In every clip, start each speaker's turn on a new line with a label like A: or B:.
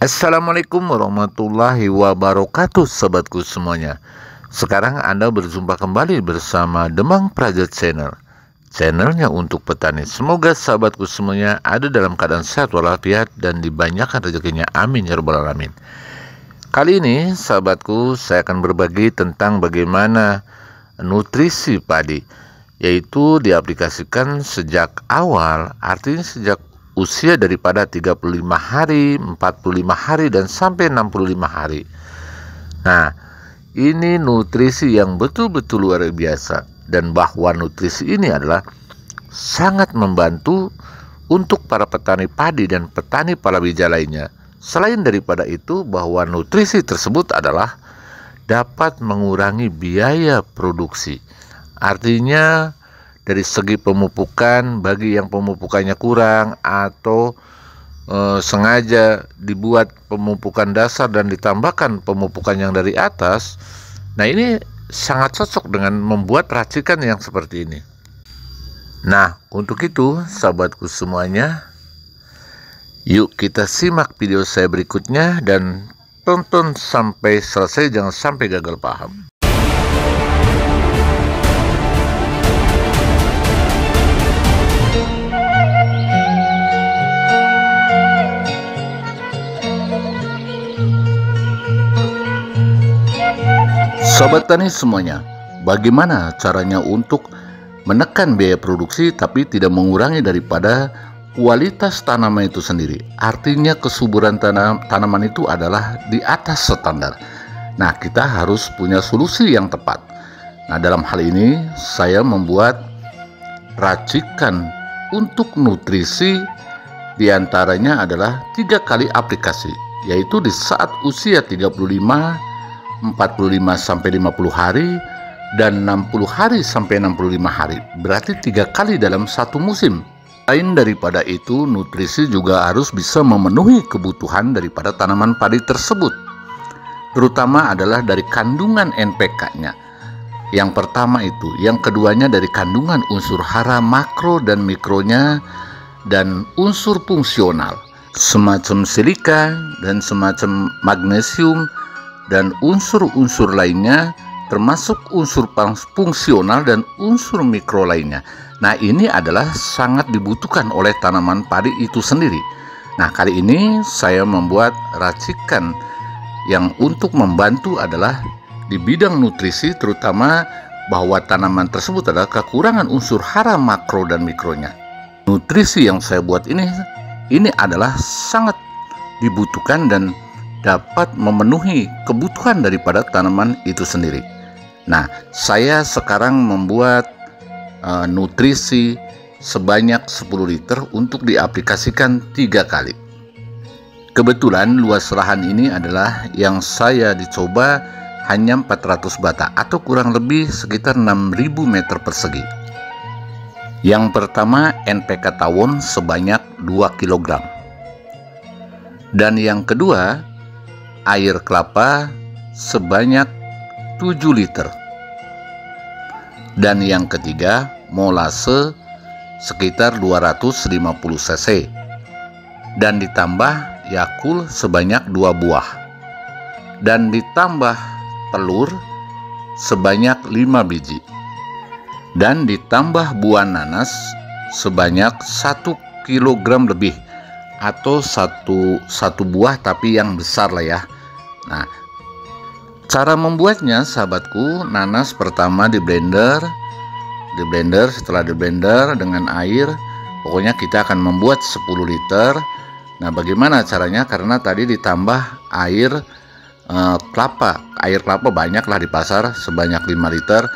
A: Assalamualaikum warahmatullahi wabarakatuh, sobatku semuanya. Sekarang Anda berjumpa kembali bersama Demang Praja Channel, channelnya untuk petani. Semoga sahabatku semuanya ada dalam keadaan sehat walafiat dan dibanyakan rezekinya, amin ya rabbal alamin. Kali ini sahabatku, saya akan berbagi tentang bagaimana nutrisi padi, yaitu diaplikasikan sejak awal, artinya sejak usia daripada 35 hari, 45 hari, dan sampai 65 hari. Nah, ini nutrisi yang betul-betul luar biasa. Dan bahwa nutrisi ini adalah sangat membantu untuk para petani padi dan petani palawija lainnya. Selain daripada itu, bahwa nutrisi tersebut adalah dapat mengurangi biaya produksi. Artinya, dari segi pemupukan, bagi yang pemupukannya kurang atau sengaja dibuat pemupukan dasar dan ditambahkan pemupukan yang dari atas, nah ini sangat cocok dengan membuat racikan yang seperti ini. Nah, untuk itu sahabatku semuanya, yuk kita simak video saya berikutnya dan tonton sampai selesai, jangan sampai gagal paham. Sobat tani semuanya, bagaimana caranya untuk menekan biaya produksi tapi tidak mengurangi daripada kualitas tanaman itu sendiri? Artinya kesuburan tanaman itu adalah di atas standar. Nah, kita harus punya solusi yang tepat. Nah, dalam hal ini saya membuat racikan untuk nutrisi, diantaranya adalah 3 kali aplikasi, yaitu di saat usia 35, 45 sampai 50 hari, dan 60 hari sampai 65 hari. Berarti 3 kali dalam satu musim. Lain daripada itu, nutrisi juga harus bisa memenuhi kebutuhan daripada tanaman padi tersebut. Terutama adalah dari kandungan NPK-nya. Yang pertama itu, yang keduanya dari kandungan unsur hara makro dan mikronya, dan unsur fungsional semacam silika dan semacam magnesium, dan unsur-unsur lainnya termasuk unsur fungsional dan unsur mikro lainnya. Nah, ini adalah sangat dibutuhkan oleh tanaman padi itu sendiri. Nah, kali ini saya membuat racikan yang untuk membantu adalah di bidang nutrisi, terutama bahwa tanaman tersebut adalah kekurangan unsur hara makro dan mikronya. Nutrisi yang saya buat ini adalah sangat dibutuhkan dan dapat memenuhi kebutuhan daripada tanaman itu sendiri. Nah, saya sekarang membuat nutrisi sebanyak 10 liter untuk diaplikasikan 3 kali. Kebetulan luas lahan ini adalah yang saya dicoba hanya 400 bata atau kurang lebih sekitar 6.000 meter persegi. Yang pertama NPK tawon sebanyak 2 kg. Dan yang kedua air kelapa sebanyak 7 liter. Dan yang ketiga molase sekitar 250 cc. Dan ditambah Yakult sebanyak 2 buah. Dan ditambah telur sebanyak 5 biji. Dan ditambah buah nanas sebanyak 1 kg lebih, atau satu buah tapi yang besar lah ya. Nah, cara membuatnya sahabatku, nanas pertama di blender, setelah di blender dengan air, pokoknya kita akan membuat 10 liter. Nah, bagaimana caranya? Karena tadi ditambah air kelapa. Air kelapa banyak lah di pasar, sebanyak 5 liter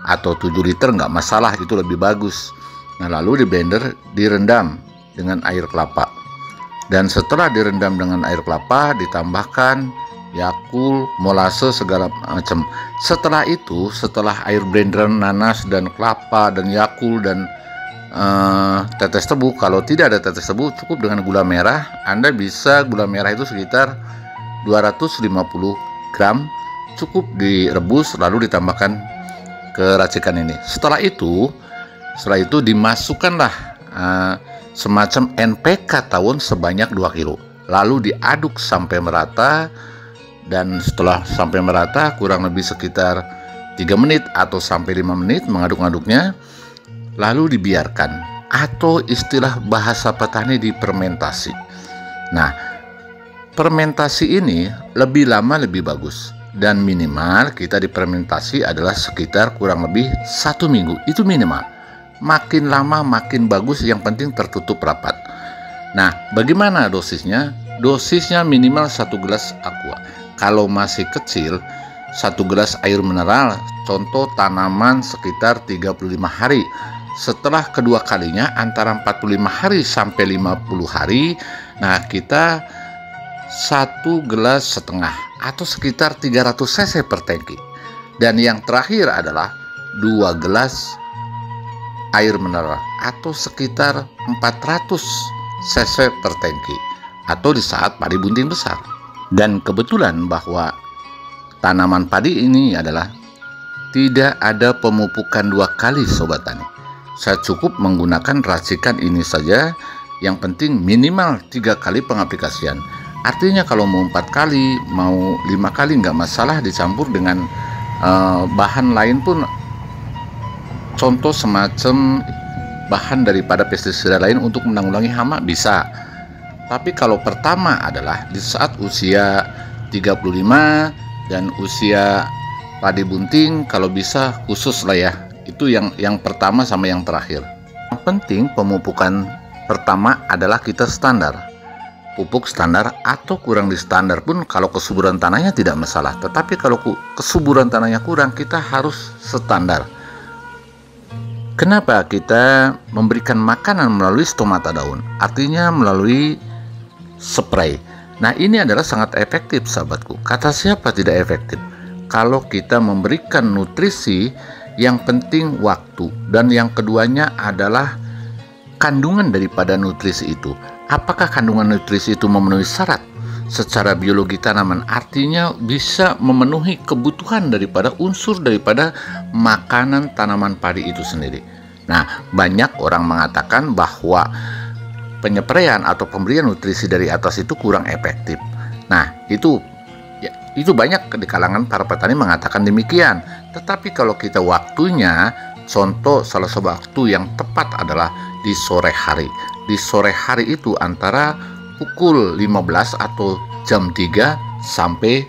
A: atau 7 liter nggak masalah, itu lebih bagus. Nah, lalu di blender direndam dengan air kelapa. Dan setelah direndam dengan air kelapa, ditambahkan Yakult, molase, segala macam. Setelah itu, setelah air blenderan nanas dan kelapa dan Yakult dan tetes tebu, kalau tidak ada tetes tebu, cukup dengan gula merah. Anda bisa gula merah itu sekitar 250 gram, cukup direbus lalu ditambahkan ke racikan ini. Setelah itu dimasukkanlah semacam NPK tawon sebanyak 2 kilo. lalu diaduk sampai merata. Dan setelah sampai merata kurang lebih sekitar 3 menit atau sampai 5 menit mengaduk-aduknya, lalu dibiarkan, atau istilah bahasa petani difermentasi. Nah, fermentasi ini lebih lama lebih bagus, dan minimal kita difermentasi adalah sekitar kurang lebih 1 minggu, itu minimal. Makin lama makin bagus, yang penting tertutup rapat. Nah, bagaimana dosisnya? Dosisnya minimal 1 gelas aqua. Kalau masih kecil, 1 gelas air mineral, contoh tanaman sekitar 35 hari. Setelah kedua kalinya antara 45 hari sampai 50 hari, nah kita 1,5 gelas atau sekitar 300 cc per tangki. Dan yang terakhir adalah 2 gelas air mineral atau sekitar 400 cc per tangki, atau di saat padi bunting besar. Dan kebetulan bahwa tanaman padi ini adalah tidak ada pemupukan 2 kali Sobat Tani. Saya cukup menggunakan racikan ini saja, yang penting minimal 3 kali pengaplikasian. Artinya kalau mau 4 kali, mau 5 kali nggak masalah, dicampur dengan bahan lain pun, contoh semacam bahan daripada pestisida lain untuk menanggulangi hama bisa. Tapi kalau pertama adalah di saat usia 35 dan usia padi bunting, kalau bisa khusus lah ya. Itu yang pertama sama yang terakhir. Yang penting pemupukan pertama adalah kita standar. Pupuk standar atau kurang di standar pun kalau kesuburan tanahnya tidak masalah. Tetapi kalau kesuburan tanahnya kurang, kita harus standar. Kenapa kita memberikan makanan melalui stomata daun? Artinya melalui spray. Nah, ini adalah sangat efektif sahabatku. Kata siapa tidak efektif? Kalau kita memberikan nutrisi, yang penting waktu. Dan yang keduanya adalah kandungan daripada nutrisi itu. Apakah kandungan nutrisi itu memenuhi syarat secara biologi tanaman? Artinya bisa memenuhi kebutuhan daripada unsur daripada makanan tanaman padi itu sendiri. Nah, banyak orang mengatakan bahwa penyepraian atau pemberian nutrisi dari atas itu kurang efektif. Nah, itu banyak di kalangan para petani mengatakan demikian. Tetapi kalau kita waktunya, contoh salah satu waktu yang tepat adalah di sore hari. Di sore hari itu antara pukul 15 atau jam 3 sampai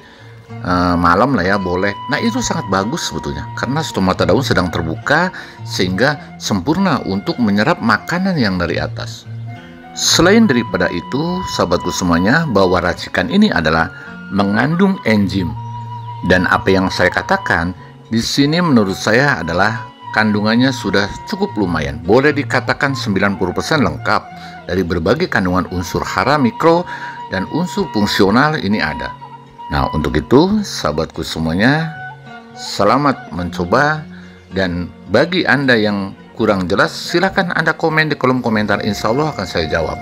A: malam lah ya, boleh. Nah, itu sangat bagus sebetulnya, karena stomata daun sedang terbuka sehingga sempurna untuk menyerap makanan yang dari atas. Selain daripada itu, sahabatku semuanya, bahwa racikan ini adalah mengandung enzim. Dan apa yang saya katakan di sini menurut saya adalah kandungannya sudah cukup lumayan. Boleh dikatakan 90% lengkap dari berbagai kandungan unsur hara, mikro, dan unsur fungsional ini ada. Nah, untuk itu sahabatku semuanya, selamat mencoba. Dan bagi Anda yang kurang jelas, silakan Anda komen di kolom komentar, insya Allah akan saya jawab.